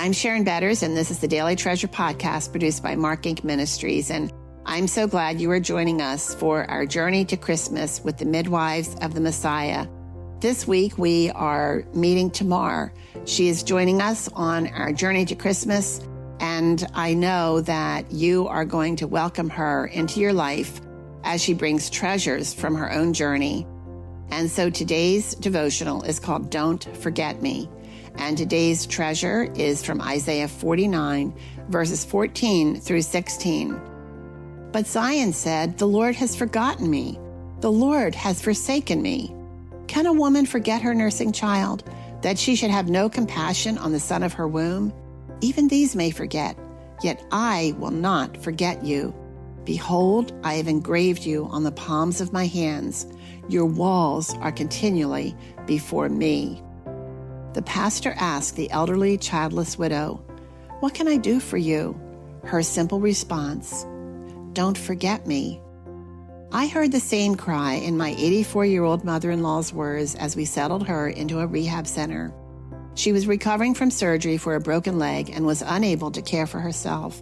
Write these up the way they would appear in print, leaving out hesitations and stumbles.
I'm Sharon Betters, and this is the Daily Treasure podcast produced by Mark Inc. Ministries. And I'm so glad you are joining us for our journey to Christmas with the midwives of the Messiah. This week, we are meeting Tamar. She is joining us on our journey to Christmas, and I know that you are going to welcome her into your life as she brings treasures from her own journey. And so today's devotional is called Don't Forget Me. And today's treasure is from Isaiah 49, verses 14 through 16. But Zion said, "The Lord has forgotten me. The Lord has forsaken me." Can a woman forget her nursing child, that she should have no compassion on the son of her womb? Even these may forget, yet I will not forget you. Behold, I have engraved you on the palms of my hands. Your walls are continually before me. The pastor asked the elderly, childless widow, "What can I do for you?" Her simple response, "Don't forget me." I heard the same cry in my 84-year-old mother-in-law's words as we settled her into a rehab center. She was recovering from surgery for a broken leg and was unable to care for herself.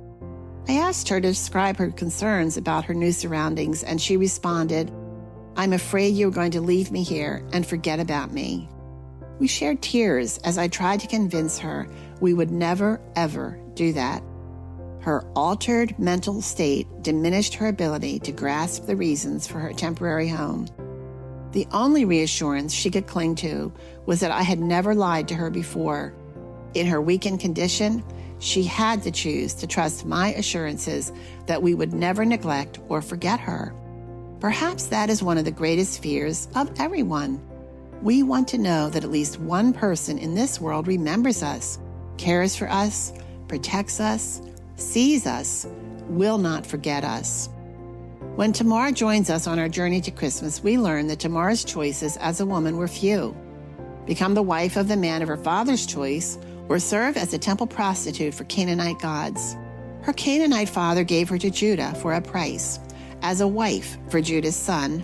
I asked her to describe her concerns about her new surroundings, and she responded, "I'm afraid you're going to leave me here and forget about me." We shared tears as I tried to convince her we would never, ever do that. Her altered mental state diminished her ability to grasp the reasons for her temporary home. The only reassurance she could cling to was that I had never lied to her before. In her weakened condition, she had to choose to trust my assurances that we would never neglect or forget her. Perhaps that is one of the greatest fears of everyone. We want to know that at least one person in this world remembers us, cares for us, protects us, sees us, will not forget us. When Tamar joins us on our journey to Christmas, we learn that Tamar's choices as a woman were few. Become the wife of the man of her father's choice, or serve as a temple prostitute for Canaanite gods. Her Canaanite father gave her to Judah for a price, as a wife for Judah's son,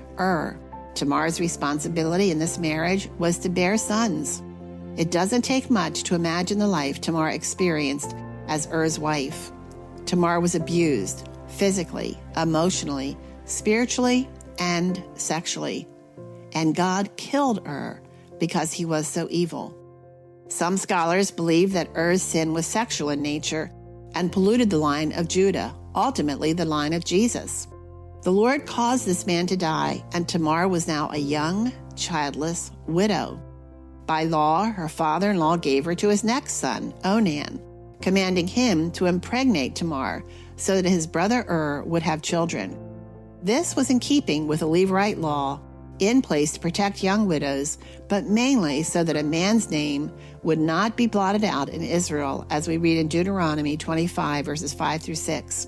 Tamar's responsibility in this marriage was to bear sons. It doesn't take much to imagine the life Tamar experienced as wife. Tamar was abused physically, emotionally, spiritually, and sexually. And God killed because he was so evil. Some scholars believe that sin was sexual in nature and polluted the line of Judah, ultimately the line of Jesus. The Lord caused this man to die, and Tamar was now a young, childless widow. By law, her father-in-law gave her to his next son, Onan, commanding him to impregnate Tamar so that his brother would have children. This was in keeping with the Levirate law in place to protect young widows, but mainly so that a man's name would not be blotted out in Israel, as we read in Deuteronomy 25, verses 5 through 6.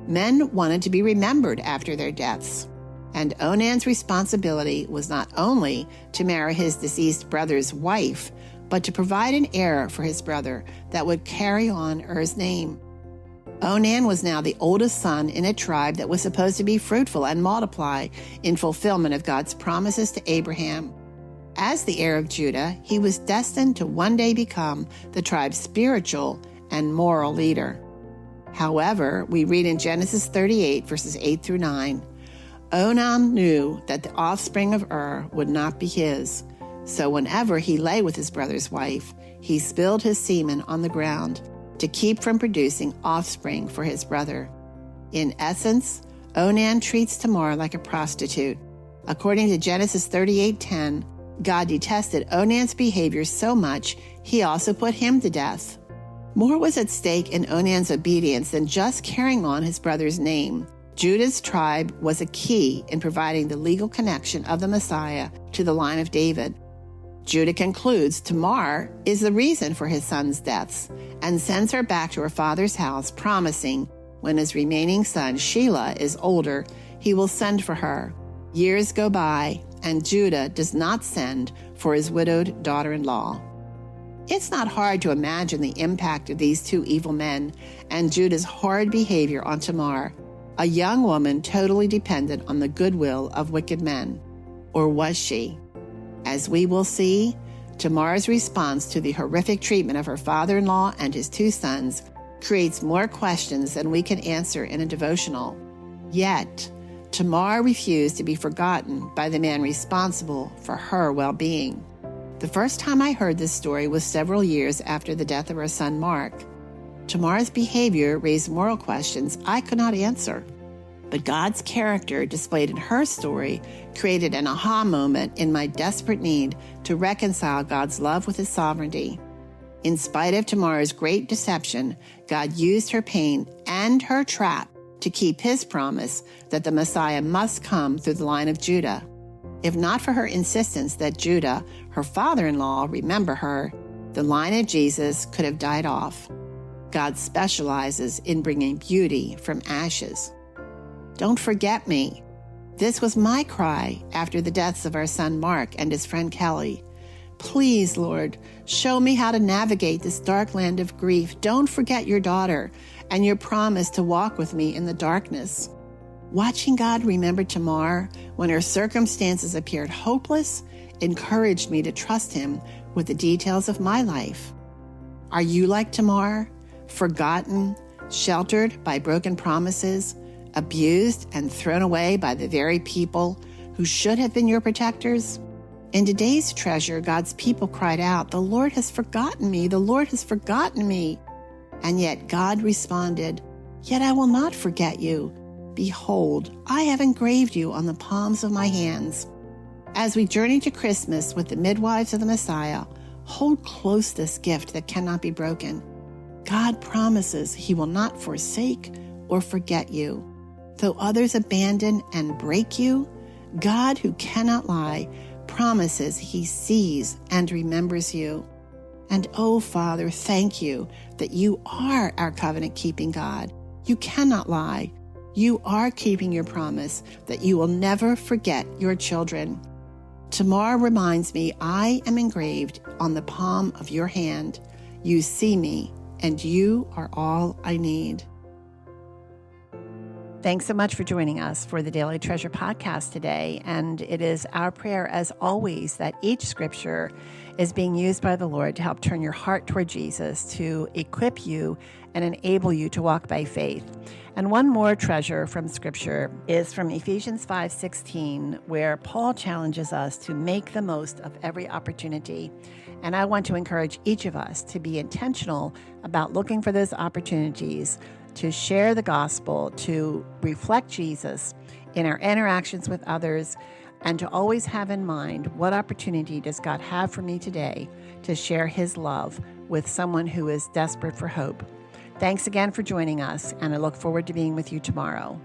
Men wanted to be remembered after their deaths, and Onan's responsibility was not only to marry his deceased brother's wife, but to provide an heir for his brother that would carry on name. Onan was now the oldest son in a tribe that was supposed to be fruitful and multiply in fulfillment of God's promises to Abraham. As the heir of Judah, he was destined to one day become the tribe's spiritual and moral leader. However, we read in Genesis 38, verses 8 through 9, Onan knew that the offspring of would not be his. So whenever he lay with his brother's wife, he spilled his semen on the ground to keep from producing offspring for his brother. In essence, Onan treats Tamar like a prostitute. According to Genesis 38:10, God detested Onan's behavior so much, he also put him to death. More was at stake in Onan's obedience than just carrying on his brother's name. Judah's tribe was a key in providing the legal connection of the Messiah to the line of David. Judah concludes Tamar is the reason for his son's deaths and sends her back to her father's house, promising when his remaining son, Shelah, is older, he will send for her. Years go by, and Judah does not send for his widowed daughter-in-law. It's not hard to imagine the impact of these two evil men and Judah's horrid behavior on Tamar, a young woman totally dependent on the goodwill of wicked men. Or was she? As we will see, Tamar's response to the horrific treatment of her father-in-law and his 2 sons creates more questions than we can answer in a devotional. Yet, Tamar refused to be forgotten by the man responsible for her well-being. The first time I heard this story was several years after the death of her son Mark. Tamar's behavior raised moral questions I could not answer. But God's character displayed in her story created an aha moment in my desperate need to reconcile God's love with his sovereignty. In spite of Tamar's great deception, God used her pain and her trap to keep his promise that the Messiah must come through the line of Judah. If not for her insistence that Judah, her father-in-law, remember her, the line of Jesus could have died off. God specializes in bringing beauty from ashes. Don't forget me. This was my cry after the deaths of our son Mark and his friend Kelly. Please, Lord, show me how to navigate this dark land of grief. Don't forget your daughter and your promise to walk with me in the darkness. Watching God remember Tamar when her circumstances appeared hopeless encouraged me to trust him with the details of my life. Are you like Tamar, forgotten, sheltered by broken promises, abused and thrown away by the very people who should have been your protectors? In today's treasure, God's people cried out, "The Lord has forgotten me, the Lord has forgotten me." And yet God responded, "Yet I will not forget you. Behold, I have engraved you on the palms of my hands." As we journey to Christmas with the midwives of the Messiah, hold close this gift that cannot be broken. God promises he will not forsake or forget you. Though others abandon and break you, God, who cannot lie, promises he sees and remembers you. And oh, Father, thank you that you are our covenant-keeping God. You cannot lie. You are keeping your promise that you will never forget your children. Tamar reminds me I am engraved on the palm of your hand. You see me, and you are all I need. Thanks so much for joining us for the Daily Treasure podcast today. And it is our prayer, as always, that each scripture is being used by the Lord to help turn your heart toward Jesus, to equip you and enable you to walk by faith. And one more treasure from scripture is from Ephesians 5:16, where Paul challenges us to make the most of every opportunity. And I want to encourage each of us to be intentional about looking for those opportunities to share the gospel, to reflect Jesus in our interactions with others, and to always have in mind, what opportunity does God have for me today to share his love with someone who is desperate for hope. Thanks again for joining us, and I look forward to being with you tomorrow.